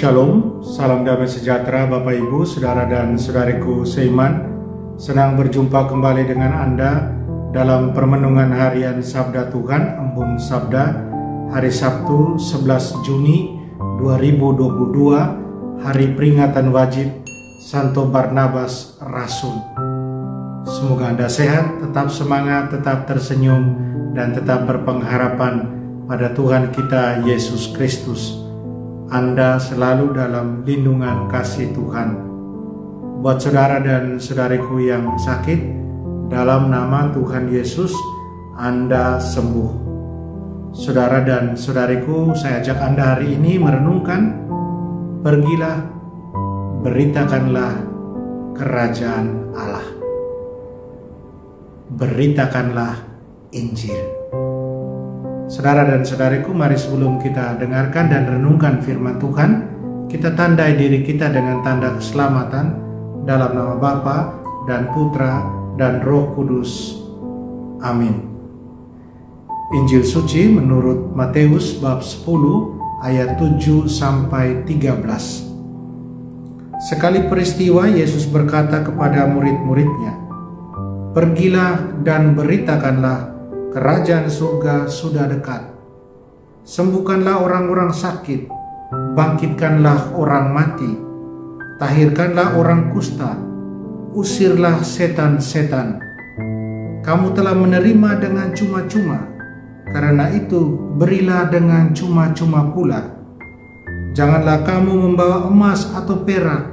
Shalom, salam damai sejahtera Bapak Ibu, Saudara dan Saudariku seiman. Senang berjumpa kembali dengan Anda dalam permenungan harian Sabda Tuhan, Embun Sabda, hari Sabtu 11 Juni 2022, hari peringatan wajib Santo Barnabas Rasul. Semoga Anda sehat, tetap semangat, tetap tersenyum, dan tetap berpengharapan pada Tuhan kita Yesus Kristus. Anda selalu dalam lindungan kasih Tuhan. Buat saudara dan saudariku yang sakit, dalam nama Tuhan Yesus, Anda sembuh. Saudara dan saudariku, saya ajak Anda hari ini merenungkan, pergilah, beritakanlah kerajaan Allah. Beritakanlah Injil. Saudara dan saudariku, mari sebelum kita dengarkan dan renungkan firman Tuhan, kita tandai diri kita dengan tanda keselamatan dalam nama Bapa dan Putra dan Roh Kudus. Amin. Injil suci menurut Matius bab 10 ayat 7 sampai 13. Sekali peristiwa Yesus berkata kepada murid-muridnya, "Pergilah dan beritakanlah kerajaan surga sudah dekat. Sembuhkanlah orang-orang sakit, bangkitkanlah orang mati, tahirkanlah orang kusta, usirlah setan-setan. Kamu telah menerima dengan cuma-cuma, karena itu berilah dengan cuma-cuma pula. Janganlah kamu membawa emas atau perak,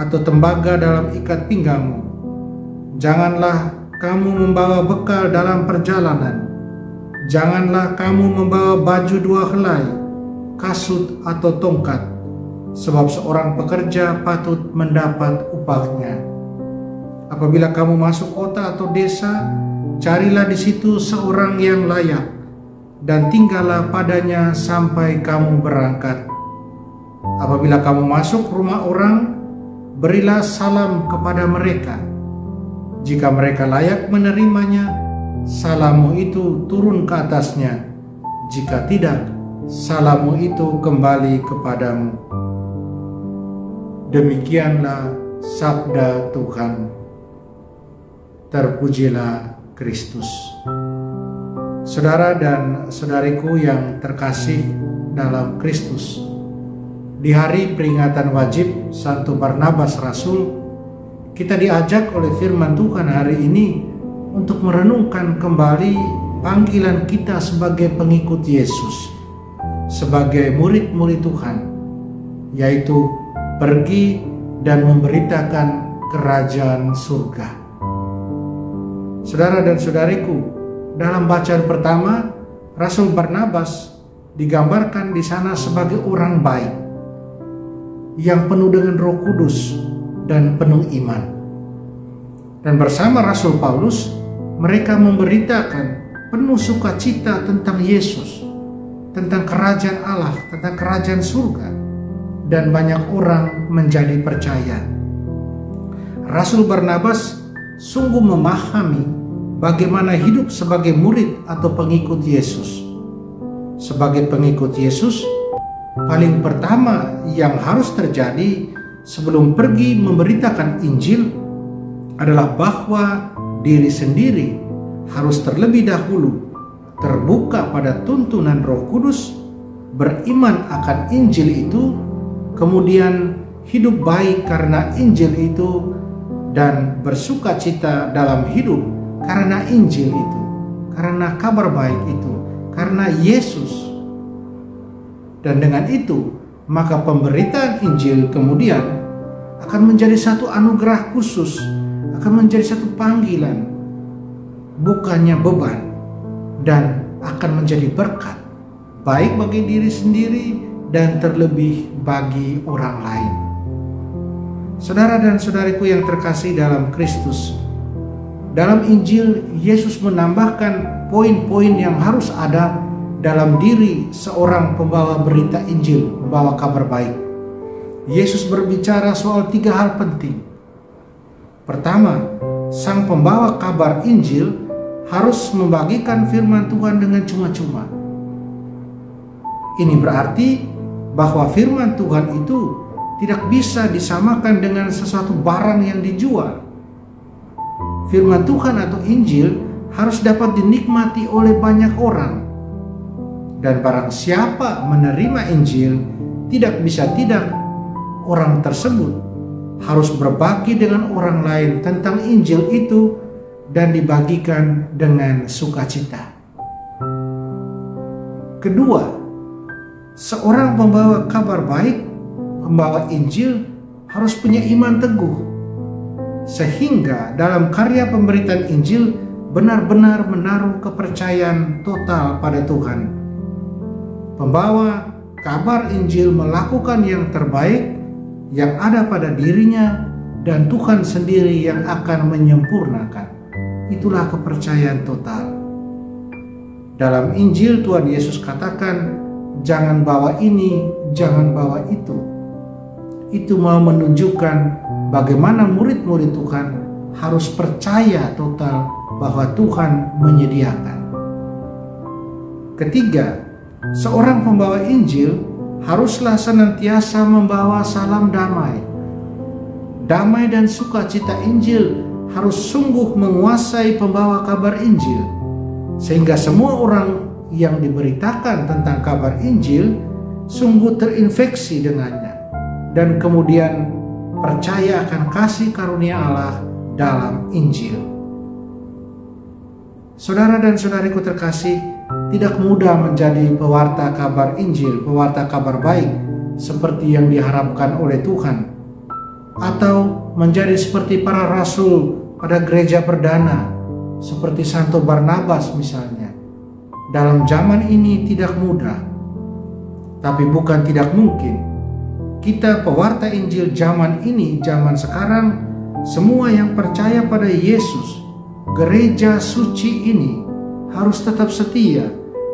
atau tembaga dalam ikat pinggangmu. Janganlah kamu membawa bekal dalam perjalanan. Janganlah kamu membawa baju dua helai, kasut atau tongkat, sebab seorang pekerja patut mendapat upahnya. Apabila kamu masuk kota atau desa, carilah di situ seorang yang layak, dan tinggallah padanya sampai kamu berangkat. Apabila kamu masuk rumah orang, berilah salam kepada mereka. Jika mereka layak menerimanya, salammu itu turun ke atasnya. Jika tidak, salammu itu kembali kepadamu." Demikianlah sabda Tuhan. Terpujilah Kristus. Saudara dan saudariku yang terkasih dalam Kristus, di hari peringatan wajib Santo Barnabas Rasul, kita diajak oleh firman Tuhan hari ini untuk merenungkan kembali panggilan kita sebagai pengikut Yesus, sebagai murid-murid Tuhan, yaitu pergi dan memberitakan kerajaan surga. Saudara dan saudariku, dalam bacaan pertama, Rasul Barnabas digambarkan di sana sebagai orang baik, yang penuh dengan Roh Kudus dan penuh iman. Dan bersama Rasul Paulus, mereka memberitakan penuh sukacita tentang Yesus, tentang kerajaan Allah, tentang kerajaan surga, dan banyak orang menjadi percaya. Rasul Barnabas sungguh memahami bagaimana hidup sebagai murid atau pengikut Yesus. Sebagai pengikut Yesus, paling pertama yang harus terjadi sebelum pergi memberitakan Injil adalah bahwa diri sendiri harus terlebih dahulu terbuka pada tuntunan Roh Kudus, beriman akan Injil itu, kemudian hidup baik karena Injil itu, dan bersukacita dalam hidup karena Injil itu, karena kabar baik itu, karena Yesus. Dan dengan itu, maka pemberitaan Injil kemudian akan menjadi satu anugerah khusus, akan menjadi satu panggilan, bukannya beban, dan akan menjadi berkat, baik bagi diri sendiri dan terlebih bagi orang lain. Saudara dan saudariku yang terkasih dalam Kristus, dalam Injil Yesus menambahkan poin-poin yang harus ada dalam diri seorang pembawa berita Injil, pembawa kabar baik. Yesus berbicara soal 3 hal penting. Pertama, sang pembawa kabar Injil harus membagikan firman Tuhan dengan cuma-cuma. Ini berarti bahwa firman Tuhan itu tidak bisa disamakan dengan sesuatu barang yang dijual. Firman Tuhan atau Injil harus dapat dinikmati oleh banyak orang. Dan barang siapa menerima Injil, tidak bisa tidak orang tersebut harus berbagi dengan orang lain tentang Injil itu dan dibagikan dengan sukacita. Kedua, seorang pembawa kabar baik, pembawa Injil harus punya iman teguh, sehingga dalam karya pemberitaan Injil benar-benar menaruh kepercayaan total pada Tuhan. Pembawa kabar Injil melakukan yang terbaik yang ada pada dirinya, dan Tuhan sendiri yang akan menyempurnakan. Itulah kepercayaan total. Dalam Injil Tuhan Yesus katakan, jangan bawa ini, jangan bawa itu. Itu mau menunjukkan bagaimana murid-murid Tuhan harus percaya total bahwa Tuhan menyediakan. Ketiga, seorang pembawa Injil haruslah senantiasa membawa salam damai. Damai dan sukacita Injil harus sungguh menguasai pembawa kabar Injil, sehingga semua orang yang diberitakan tentang kabar Injil sungguh terinfeksi dengannya, dan kemudian percaya akan kasih karunia Allah dalam Injil. Saudara dan saudariku terkasih, tidak mudah menjadi pewarta kabar Injil, pewarta kabar baik seperti yang diharapkan oleh Tuhan, atau menjadi seperti para rasul pada gereja perdana seperti Santo Barnabas misalnya. Dalam zaman ini tidak mudah, tapi bukan tidak mungkin. Kita pewarta Injil zaman ini, zaman sekarang, semua yang percaya pada Yesus, gereja suci ini harus tetap setia,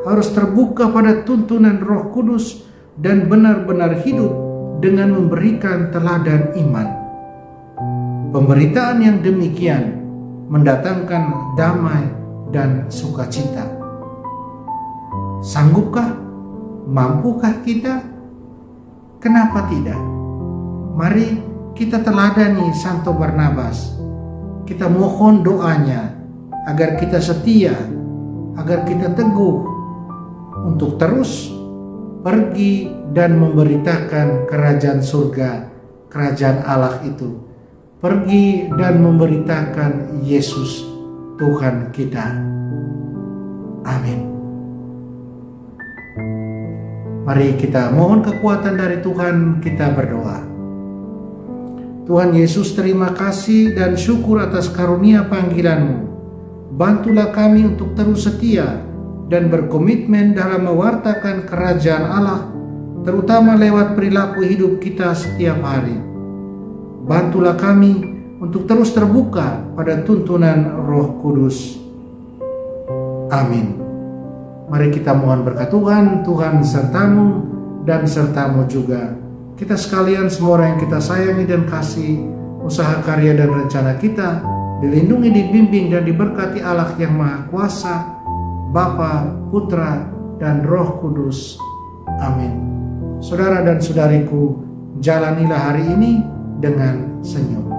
harus terbuka pada tuntunan Roh Kudus dan benar-benar hidup dengan memberikan teladan iman. Pemberitaan yang demikian mendatangkan damai dan sukacita. Sanggupkah? Mampukah kita? Kenapa tidak? Mari kita teladani Santo Barnabas. Kita mohon doanya agar kita setia, agar kita teguh untuk terus pergi dan memberitakan kerajaan surga, kerajaan Allah itu. Pergi dan memberitakan Yesus Tuhan kita. Amin. Mari kita mohon kekuatan dari Tuhan, kita berdoa. Tuhan Yesus, terima kasih dan syukur atas karunia panggilan-Mu. Bantulah kami untuk terus setia dan berkomitmen dalam mewartakan kerajaan Allah, terutama lewat perilaku hidup kita setiap hari. Bantulah kami untuk terus terbuka pada tuntunan Roh Kudus. Amin. Mari kita mohon berkat Tuhan, Tuhan sertamu dan sertamu juga. Kita sekalian, semua orang yang kita sayangi dan kasih, usaha karya dan rencana kita dilindungi, dibimbing dan diberkati Allah yang Maha Kuasa, Bapa, Putra, dan Roh Kudus. Amin. Saudara dan saudariku, jalanilah hari ini dengan senyum.